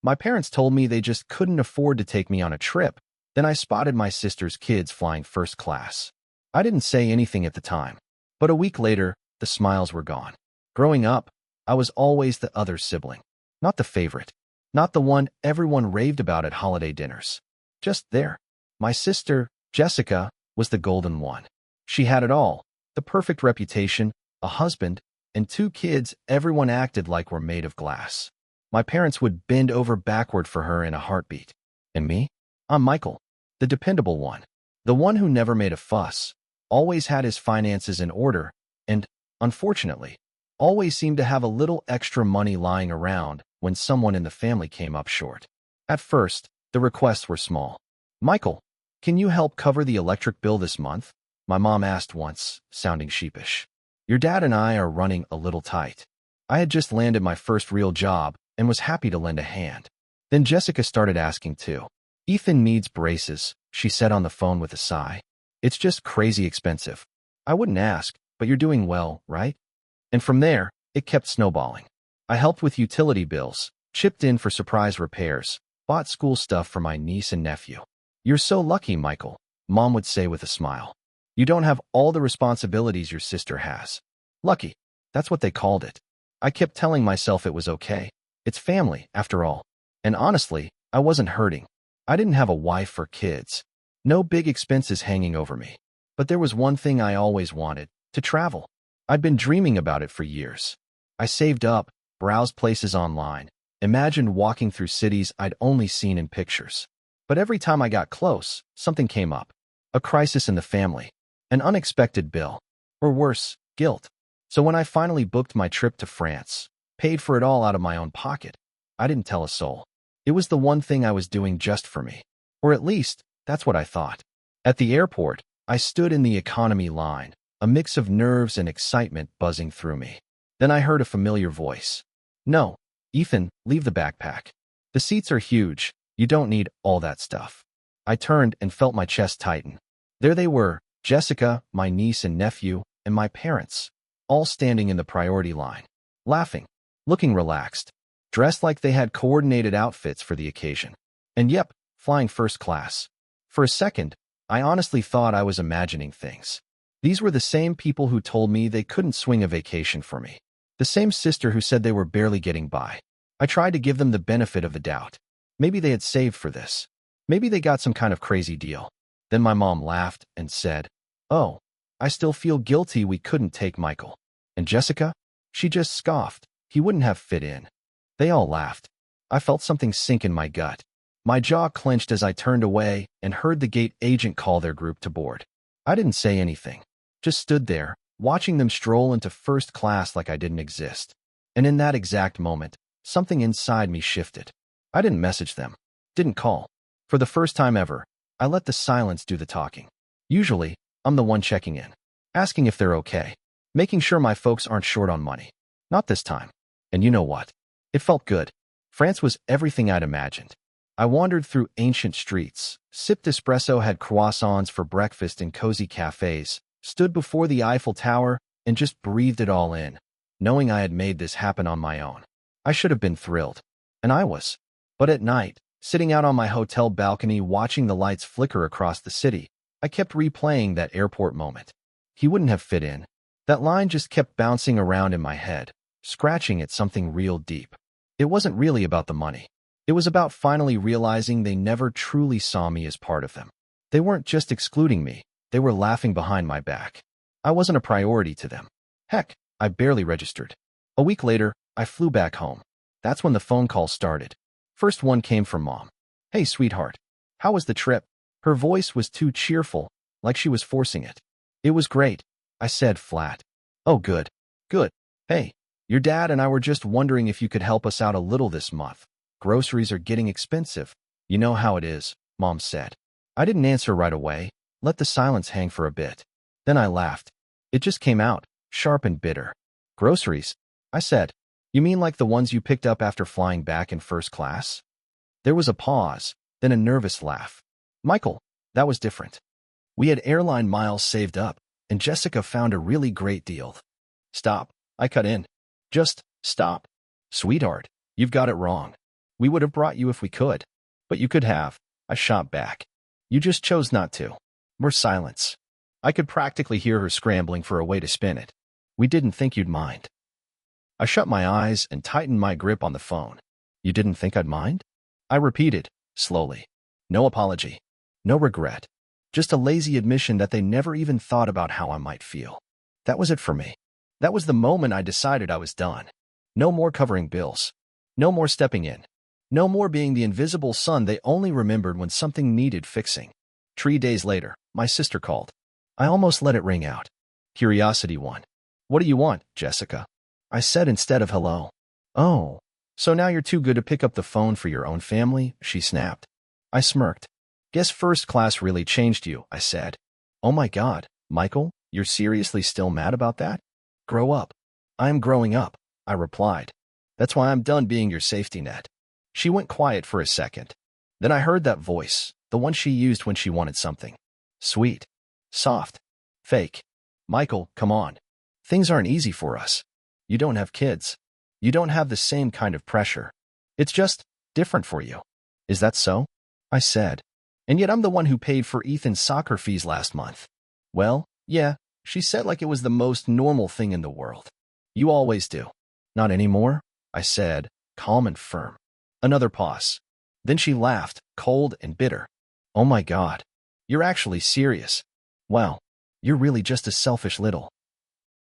My parents told me they just couldn't afford to take me on a trip. Then I spotted my sister's kids flying first class. I didn't say anything at the time, but a week later, the smiles were gone. Growing up, I was always the other sibling, not the favorite, not the one everyone raved about at holiday dinners. Just there. My sister, Jessica, was the golden one. She had it all, the perfect reputation, a husband, and 2 kids everyone acted like were made of glass. My parents would bend over backward for her in a heartbeat. And me? I'm Michael, the dependable one, the one who never made a fuss, always had his finances in order, and, unfortunately, always seemed to have a little extra money lying around when someone in the family came up short. At first, the requests were small. "Michael, can you help cover the electric bill this month?" My mom asked once, sounding sheepish. "Your dad and I are running a little tight." I had just landed my first real job and was happy to lend a hand. Then Jessica started asking too. "Ethan needs braces," she said on the phone with a sigh. "It's just crazy expensive." I wouldn't ask, "But you're doing well, right?" And from there, it kept snowballing. I helped with utility bills, chipped in for surprise repairs, bought school stuff for my niece and nephew. "You're so lucky, Michael," Mom would say with a smile. "You don't have all the responsibilities your sister has." Lucky. That's what they called it. I kept telling myself it was okay. It's family, after all. And honestly, I wasn't hurting. I didn't have a wife or kids. No big expenses hanging over me. But there was one thing I always wanted, to travel. I'd been dreaming about it for years. I saved up, browsed places online, imagined walking through cities I'd only seen in pictures. But every time I got close, something came up. A crisis in the family. An unexpected bill. Or worse, guilt. So when I finally booked my trip to France, paid for it all out of my own pocket, I didn't tell a soul. It was the one thing I was doing just for me. Or at least, that's what I thought. At the airport, I stood in the economy line, a mix of nerves and excitement buzzing through me. Then I heard a familiar voice. "No, Ethan, leave the backpack. The seats are huge. You don't need all that stuff." I turned and felt my chest tighten. There they were, Jessica, my niece and nephew, and my parents, all standing in the priority line, laughing, looking relaxed, dressed like they had coordinated outfits for the occasion. And yep, flying first class. For a second, I honestly thought I was imagining things. These were the same people who told me they couldn't swing a vacation for me. The same sister who said they were barely getting by. I tried to give them the benefit of the doubt. Maybe they had saved for this. Maybe they got some kind of crazy deal. Then my mom laughed and said, "Oh, I still feel guilty we couldn't take Michael." And Jessica? She just scoffed. He wouldn't have fit in. They all laughed. I felt something sink in my gut. My jaw clenched as I turned away and heard the gate agent call their group to board. I didn't say anything. Just stood there, watching them stroll into first class like I didn't exist. And in that exact moment, something inside me shifted. I didn't message them. Didn't call. For the first time ever, I let the silence do the talking. Usually, I'm the one checking in, asking if they're okay, making sure my folks aren't short on money. Not this time. And you know what? It felt good. France was everything I'd imagined. I wandered through ancient streets, sipped espresso, had croissants for breakfast in cozy cafes, stood before the Eiffel Tower, and just breathed it all in, knowing I had made this happen on my own. I should have been thrilled. And I was. But at night, sitting out on my hotel balcony watching the lights flicker across the city, I kept replaying that airport moment. He wouldn't have fit in. That line just kept bouncing around in my head, scratching at something real deep. It wasn't really about the money. It was about finally realizing they never truly saw me as part of them. They weren't just excluding me, they were laughing behind my back. I wasn't a priority to them. Heck, I barely registered. A week later, I flew back home. That's when the phone call started. First one came from Mom. "Hey, sweetheart. How was the trip?" Her voice was too cheerful, like she was forcing it. "It was great," I said flat. "Oh, good. Good. Hey, your dad and I were just wondering if you could help us out a little this month. Groceries are getting expensive. You know how it is," Mom said. I didn't answer right away, let the silence hang for a bit. Then I laughed. It just came out, sharp and bitter. "Groceries?" I said. "You mean like the ones you picked up after flying back in first class?" There was a pause, then a nervous laugh. "Michael, that was different. We had airline miles saved up, and Jessica found a really great deal." "Stop," I cut in. "Just stop. Sweetheart, you've got it wrong. We would have brought you if we could. But you could have. I shot back. You just chose not to. More silence. I could practically hear her scrambling for a way to spin it. We didn't think you'd mind. I shut my eyes and tightened my grip on the phone. You didn't think I'd mind? I repeated, slowly. No apology. No regret. Just a lazy admission that they never even thought about how I might feel. That was it for me. That was the moment I decided I was done. No more covering bills. No more stepping in. No more being the invisible son they only remembered when something needed fixing. 3 days later, my sister called. I almost let it ring out. Curiosity won. What do you want, Jessica? I said instead of hello. Oh, so now you're too good to pick up the phone for your own family? She snapped. I smirked. Guess first class really changed you, I said. Oh my God, Michael, you're seriously still mad about that? Grow up. I'm growing up, I replied. That's why I'm done being your safety net. She went quiet for a second. Then I heard that voice, the one she used when she wanted something. Sweet. Soft. Fake. Michael, come on. Things aren't easy for us. You don't have kids. You don't have the same kind of pressure. It's just different for you. Is that so? I said. And yet I'm the one who paid for Ethan's soccer fees last month. Well, yeah, she said like it was the most normal thing in the world. You always do. Not anymore, I said, calm and firm. Another pause. Then she laughed, cold and bitter. Oh my God. You're actually serious. Wow. You're really just a selfish little.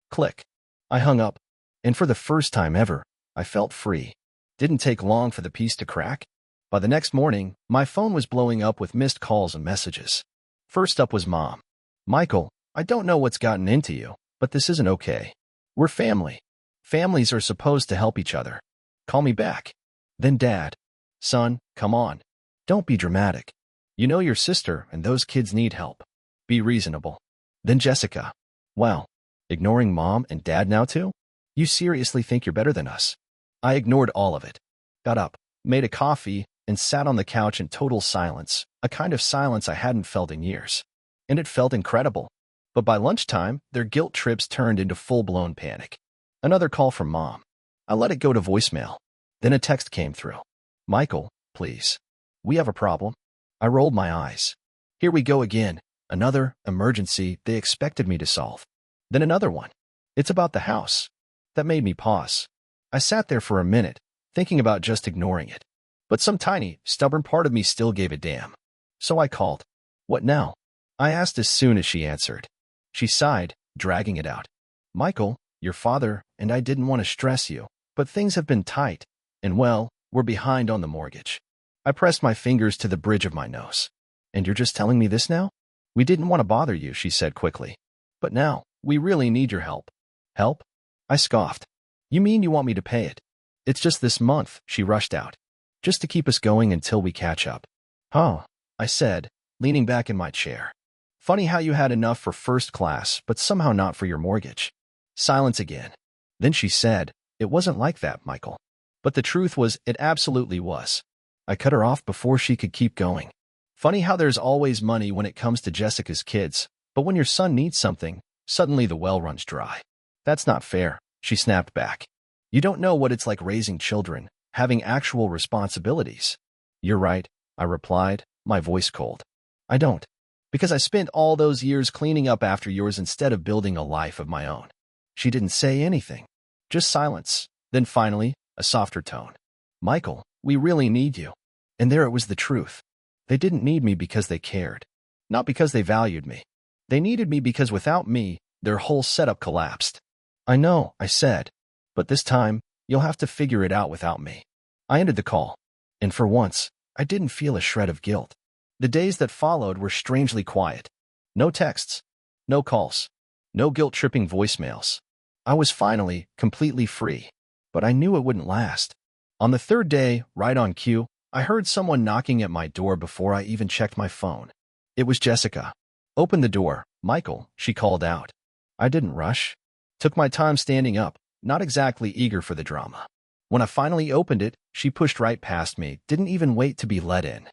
Click. I hung up. And for the first time ever, I felt free. Didn't take long for the piece to crack. By the next morning, my phone was blowing up with missed calls and messages. First up was Mom. Michael, I don't know what's gotten into you, but this isn't okay. We're family. Families are supposed to help each other. Call me back. Then Dad. Son, come on. Don't be dramatic. You know your sister and those kids need help. Be reasonable. Then Jessica. Wow. Ignoring Mom and Dad now too? You seriously think you're better than us? I ignored all of it. Got up, made a coffee, and sat on the couch in total silence, a kind of silence I hadn't felt in years. And it felt incredible. But by lunchtime, their guilt trips turned into full-blown panic. Another call from Mom. I let it go to voicemail. Then a text came through. Michael, please. We have a problem. I rolled my eyes. Here we go again. Another emergency they expected me to solve. Then another one. It's about the house. That made me pause. I sat there for a minute, thinking about just ignoring it. But some tiny, stubborn part of me still gave a damn. So I called. What now? I asked as soon as she answered. She sighed, dragging it out. Michael, your father and I didn't want to stress you, but things have been tight, and well, we're behind on the mortgage. I pressed my fingers to the bridge of my nose. And you're just telling me this now? We didn't want to bother you, she said quickly. But now, we really need your help. Help? I scoffed. You mean you want me to pay it? It's just this month, she rushed out. Just to keep us going until we catch up. Huh, I said, leaning back in my chair. Funny how you had enough for first class, but somehow not for your mortgage. Silence again. Then she said, it wasn't like that, Michael. But the truth was, it absolutely was. I cut her off before she could keep going. Funny how there's always money when it comes to Jessica's kids, but when your son needs something, suddenly the well runs dry. That's not fair, she snapped back. You don't know what it's like raising children, having actual responsibilities. You're right, I replied, my voice cold. I don't. Because I spent all those years cleaning up after yours instead of building a life of my own. She didn't say anything. Just silence. Then finally, a softer tone. Michael, we really need you. And there it was the truth. They didn't need me because they cared. Not because they valued me. They needed me because without me, their whole setup collapsed. I know, I said. But this time, you'll have to figure it out without me. I ended the call. And for once, I didn't feel a shred of guilt. The days that followed were strangely quiet. No texts. No calls. No guilt-tripping voicemails. I was finally completely free. But I knew it wouldn't last. On the third day, right on cue, I heard someone knocking at my door before I even checked my phone. It was Jessica. Open the door, Michael, she called out. I didn't rush. Took my time standing up, not exactly eager for the drama. When I finally opened it, she pushed right past me, didn't even wait to be let in.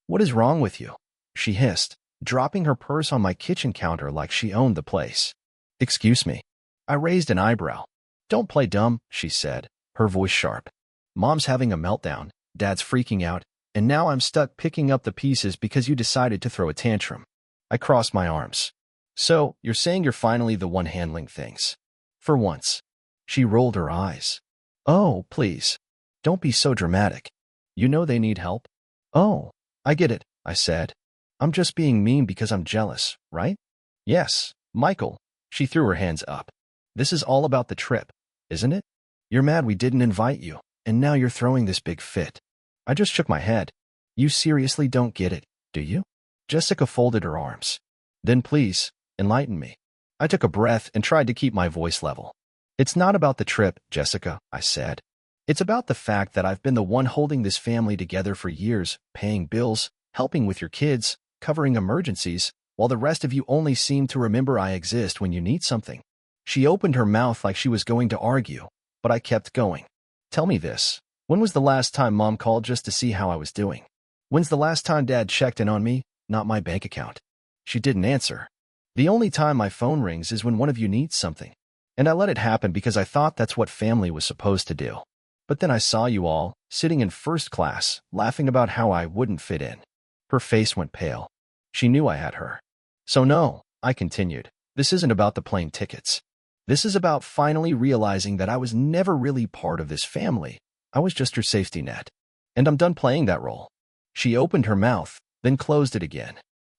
What is wrong with you? She hissed, dropping her purse on my kitchen counter like she owned the place. Excuse me. I raised an eyebrow. Don't play dumb, she said, her voice sharp. Mom's having a meltdown. Dad's freaking out, and now I'm stuck picking up the pieces because you decided to throw a tantrum. I crossed my arms. So, you're saying you're finally the one handling things. For once. She rolled her eyes. Oh, please. Don't be so dramatic. You know they need help. Oh, I get it, I said. I'm just being mean because I'm jealous, right? Yes, Michael. She threw her hands up. This is all about the trip, isn't it? You're mad we didn't invite you, and now you're throwing this big fit. I just shook my head. You seriously don't get it, do you? Jessica folded her arms. Then please, enlighten me. I took a breath and tried to keep my voice level. It's not about the trip, Jessica, I said. It's about the fact that I've been the one holding this family together for years, paying bills, helping with your kids, covering emergencies, while the rest of you only seem to remember I exist when you need something. She opened her mouth like she was going to argue, but I kept going. Tell me this. When was the last time Mom called just to see how I was doing? When's the last time Dad checked in on me, not my bank account? She didn't answer. The only time my phone rings is when one of you needs something. And I let it happen because I thought that's what family was supposed to do. But then I saw you all, sitting in first class, laughing about how I wouldn't fit in. Her face went pale. She knew I had her. So no, I continued, this isn't about the plane tickets. This is about finally realizing that I was never really part of this family. I was just her safety net. And I'm done playing that role. She opened her mouth, then closed it again.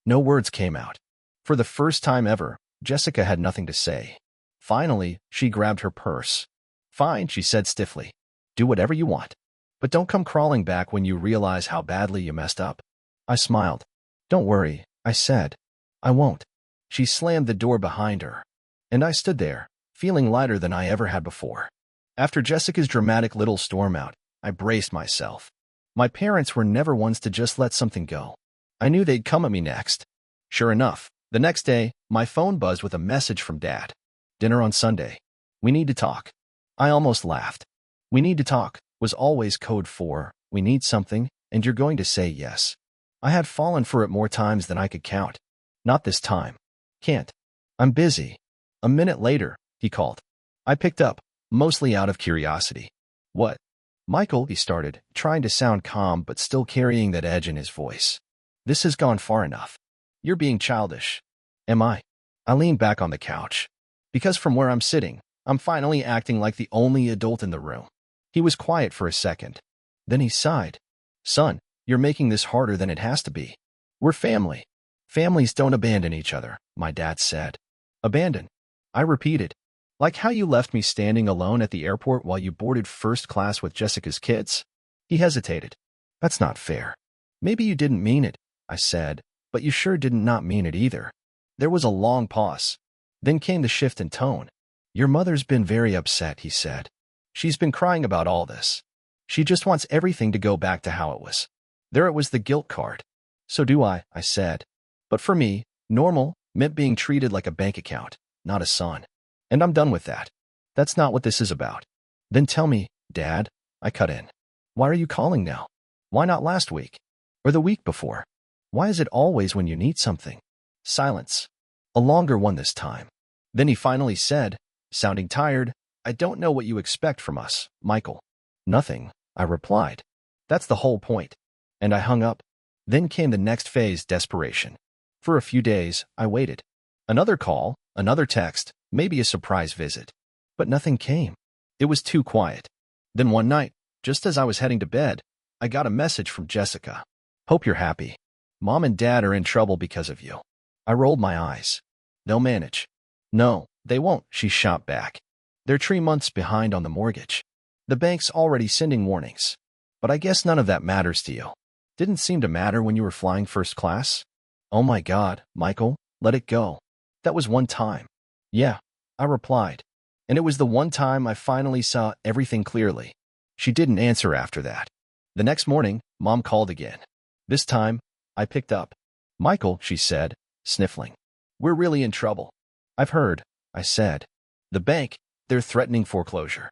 No words came out. For the first time ever, Jessica had nothing to say. Finally, she grabbed her purse. Fine, she said stiffly. Do whatever you want. But don't come crawling back when you realize how badly you messed up. I smiled. Don't worry, I said. I won't. She slammed the door behind her. And I stood there, feeling lighter than I ever had before. After Jessica's dramatic little storm out, I braced myself. My parents were never ones to just let something go. I knew they'd come at me next. Sure enough, the next day, my phone buzzed with a message from Dad. Dinner on Sunday. We need to talk. I almost laughed. We need to talk was always code for, we need something, and you're going to say yes. I had fallen for it more times than I could count. Not this time. Can't. I'm busy. A minute later, he called. I picked up, mostly out of curiosity. What? Michael, he started, trying to sound calm but still carrying that edge in his voice. This has gone far enough. You're being childish. Am I? I leaned back on the couch. Because from where I'm sitting, I'm finally acting like the only adult in the room. He was quiet for a second. Then he sighed. Son, you're making this harder than it has to be. We're family. Families don't abandon each other, my dad said. Abandon? I repeated. Like how you left me standing alone at the airport while you boarded first class with Jessica's kids? He hesitated. That's not fair. Maybe you didn't mean it, I said, but you sure did not mean it either. There was a long pause. Then came the shift in tone. Your mother's been very upset, he said. She's been crying about all this. She just wants everything to go back to how it was. There it was, the guilt card. So do I said. But for me, normal meant being treated like a bank account, not a son. And I'm done with that. That's not what this is about. Then tell me, Dad, I cut in. Why are you calling now? Why not last week? Or the week before? Why is it always when you need something? Silence. A longer one this time. Then he finally said, sounding tired, I don't know what you expect from us, Michael. Nothing, I replied. That's the whole point. And I hung up. Then came the next phase, desperation. For a few days, I waited. Another call, another text, maybe a surprise visit. But nothing came. It was too quiet. Then one night, just as I was heading to bed, I got a message from Jessica. Hope you're happy. Mom and Dad are in trouble because of you. I rolled my eyes. They'll manage. No, they won't, she shot back. They're 3 months behind on the mortgage. The bank's already sending warnings. But I guess none of that matters to you. Didn't seem to matter when you were flying first class. Oh my God, Michael, let it go. That was one time. Yeah, I replied. And it was the one time I finally saw everything clearly. She didn't answer after that. The next morning, Mom called again. This time, I picked up. Michael, she said, sniffling. We're really in trouble. I've heard, I said. The bank, they're threatening foreclosure.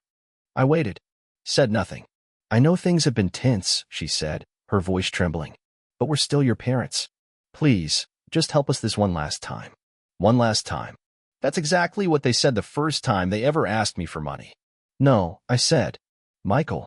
I waited. Said nothing. I know things have been tense, she said, her voice trembling. But we're still your parents. Please, just help us this one last time. One last time. That's exactly what they said the first time they ever asked me for money. No, I said. Michael.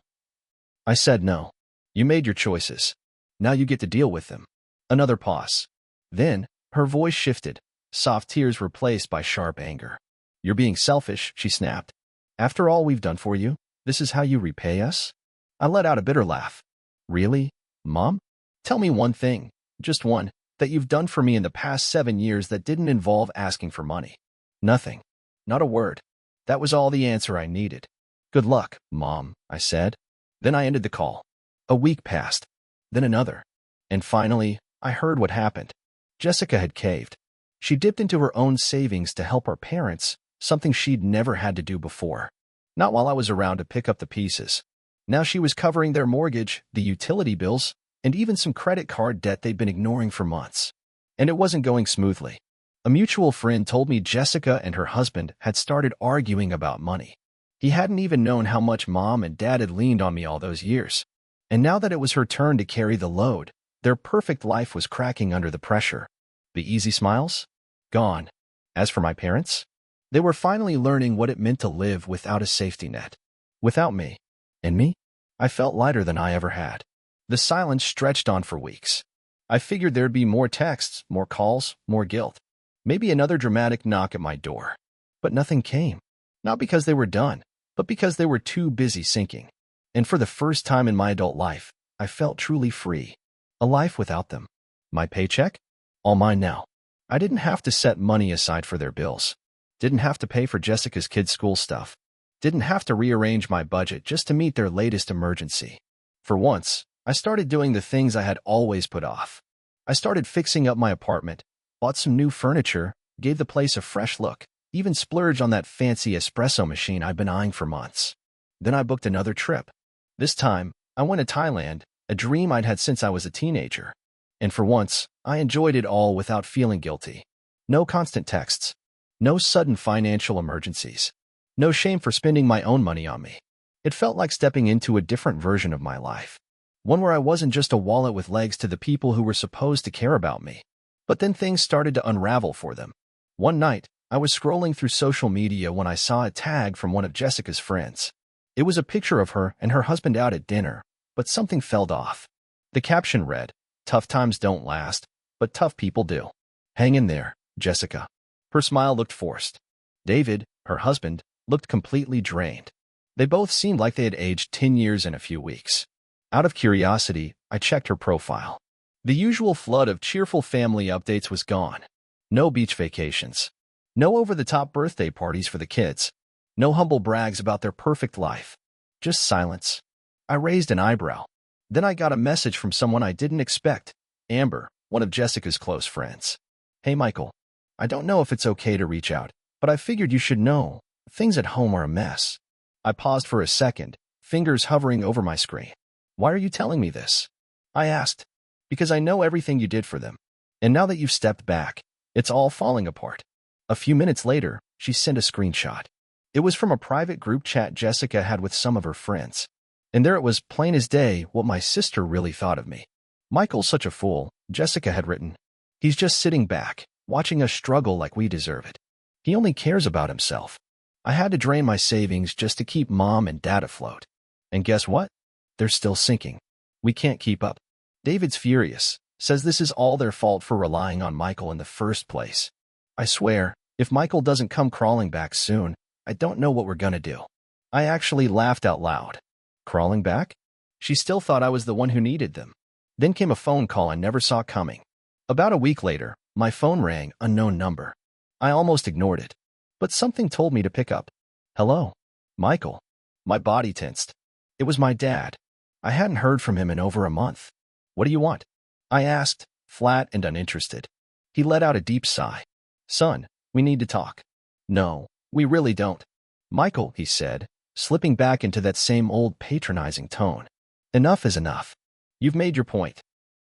I said no. You made your choices. Now you get to deal with them. Another pause. Then, her voice shifted, soft tears replaced by sharp anger. You're being selfish, she snapped. After all we've done for you, this is how you repay us? I let out a bitter laugh. Really, Mom? Tell me one thing, just one, that you've done for me in the past 7 years that didn't involve asking for money. Nothing. Not a word. That was all the answer I needed. Good luck, Mom, I said. Then I ended the call. A week passed. Then another. And finally, I heard what happened. Jessica had caved. She dipped into her own savings to help our parents, something she'd never had to do before. Not while I was around to pick up the pieces. Now she was covering their mortgage, the utility bills, and even some credit card debt they'd been ignoring for months. And it wasn't going smoothly. A mutual friend told me Jessica and her husband had started arguing about money. He hadn't even known how much Mom and Dad had leaned on me all those years. And now that it was her turn to carry the load, their perfect life was cracking under the pressure. The easy smiles? Gone. As for my parents? They were finally learning what it meant to live without a safety net. Without me. And me? I felt lighter than I ever had. The silence stretched on for weeks. I figured there'd be more texts, more calls, more guilt. Maybe another dramatic knock at my door. But nothing came. Not because they were done, but because they were too busy sinking. And for the first time in my adult life, I felt truly free. A life without them. My paycheck? All mine now. I didn't have to set money aside for their bills. Didn't have to pay for Jessica's kids' school stuff. Didn't have to rearrange my budget just to meet their latest emergency. For once, I started doing the things I had always put off. I started fixing up my apartment, bought some new furniture, gave the place a fresh look, even splurged on that fancy espresso machine I'd been eyeing for months. Then I booked another trip. This time, I went to Thailand, a dream I'd had since I was a teenager. And for once, I enjoyed it all without feeling guilty. No constant texts. No sudden financial emergencies. No shame for spending my own money on me. It felt like stepping into a different version of my life. One where I wasn't just a wallet with legs to the people who were supposed to care about me. But then things started to unravel for them. One night, I was scrolling through social media when I saw a tag from one of Jessica's friends. It was a picture of her and her husband out at dinner, but something felt off. The caption read, "Tough times don't last, but tough people do. Hang in there, Jessica." Her smile looked forced. David, her husband, looked completely drained. They both seemed like they had aged 10 years in a few weeks. Out of curiosity, I checked her profile. The usual flood of cheerful family updates was gone. No beach vacations. No over-the-top birthday parties for the kids. No humble brags about their perfect life. Just silence. I raised an eyebrow. Then I got a message from someone I didn't expect. Amber, one of Jessica's close friends. "Hey, Michael. I don't know if it's okay to reach out, but I figured you should know. Things at home are a mess." I paused for a second, fingers hovering over my screen. "Why are you telling me this?" I asked. "Because I know everything you did for them. And now that you've stepped back, it's all falling apart." A few minutes later, she sent a screenshot. It was from a private group chat Jessica had with some of her friends. And there it was, plain as day, what my sister really thought of me. "Michael's such a fool," Jessica had written. "He's just sitting back, watching us struggle like we deserve it. He only cares about himself." I had to drain my savings just to keep Mom and Dad afloat. And guess what? They're still sinking. We can't keep up. David's furious, says this is all their fault for relying on Michael in the first place. I swear, if Michael doesn't come crawling back soon, I don't know what we're gonna do. I actually laughed out loud. Crawling back? She still thought I was the one who needed them. Then came a phone call I never saw coming. About a week later, my phone rang, unknown number. I almost ignored it. But something told me to pick up. "Hello? Michael." My body tensed. It was my dad. I hadn't heard from him in over a month. "What do you want?" I asked, flat and uninterested. He let out a deep sigh. "Son, we need to talk." "No, we really don't." "Michael," he said, slipping back into that same old patronizing tone. "Enough is enough. You've made your point.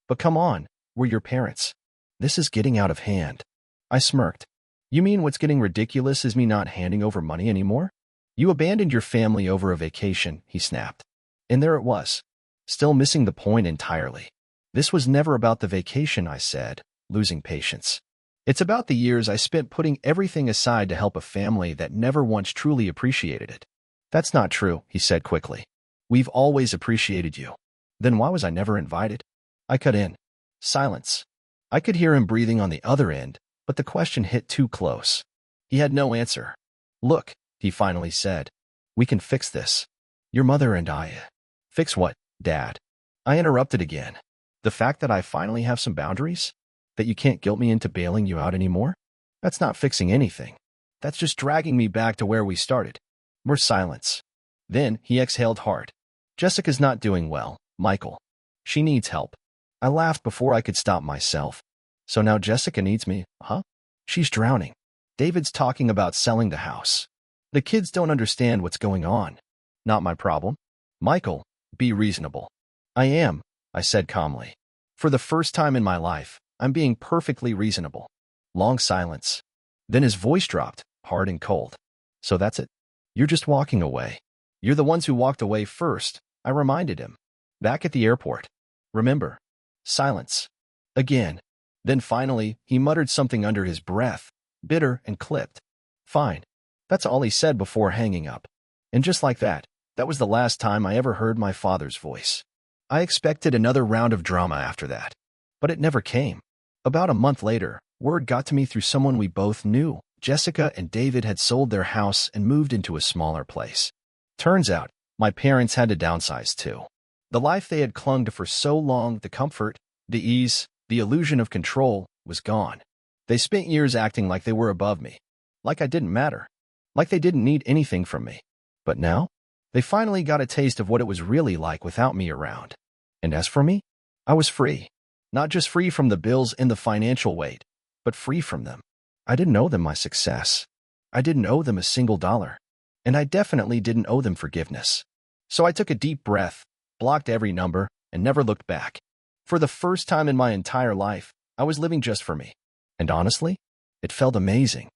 But come on, we're your parents. This is getting out of hand." I smirked. "You mean what's getting ridiculous is me not handing over money anymore? You abandoned your family over a vacation," he snapped. And there it was, still missing the point entirely. "This was never about the vacation," I said, losing patience. "It's about the years I spent putting everything aside to help a family that never once truly appreciated it." "That's not true," he said quickly. "We've always appreciated you. Then why was I never invited? I cut in. Silence. I could hear him breathing on the other end, but the question hit too close. He had no answer. Look, he finally said. We can fix this. Your mother and I. Fix what, Dad? I interrupted again. The fact that I finally have some boundaries? That you can't guilt me into bailing you out anymore? That's not fixing anything. That's just dragging me back to where we started. More silence. Then he exhaled hard. Jessica's not doing well, Michael. She needs help. I laughed before I could stop myself. So now Jessica needs me, huh? She's drowning. David's talking about selling the house. The kids don't understand what's going on. Not my problem. Michael, be reasonable. I am, I said calmly. For the first time in my life, I'm being perfectly reasonable. Long silence. Then his voice dropped, hard and cold. So that's it. You're just walking away. You're the ones who walked away first, I reminded him. Back at the airport. Remember? Silence. Again. Then finally, he muttered something under his breath, bitter and clipped. Fine. That's all he said before hanging up. And just like that, that was the last time I ever heard my father's voice. I expected another round of drama after that, but it never came. About a month later, word got to me through someone we both knew. Jessica and David had sold their house and moved into a smaller place. Turns out, my parents had to downsize too. The life they had clung to for so long, the comfort, the ease, the illusion of control, was gone. They spent years acting like they were above me, like I didn't matter, like they didn't need anything from me. But now, they finally got a taste of what it was really like without me around. And as for me, I was free. Not just free from the bills and the financial weight, but free from them. I didn't owe them my success. I didn't owe them a single dollar. And I definitely didn't owe them forgiveness. So I took a deep breath, blocked every number, and never looked back. For the first time in my entire life, I was living just for me. And honestly, it felt amazing.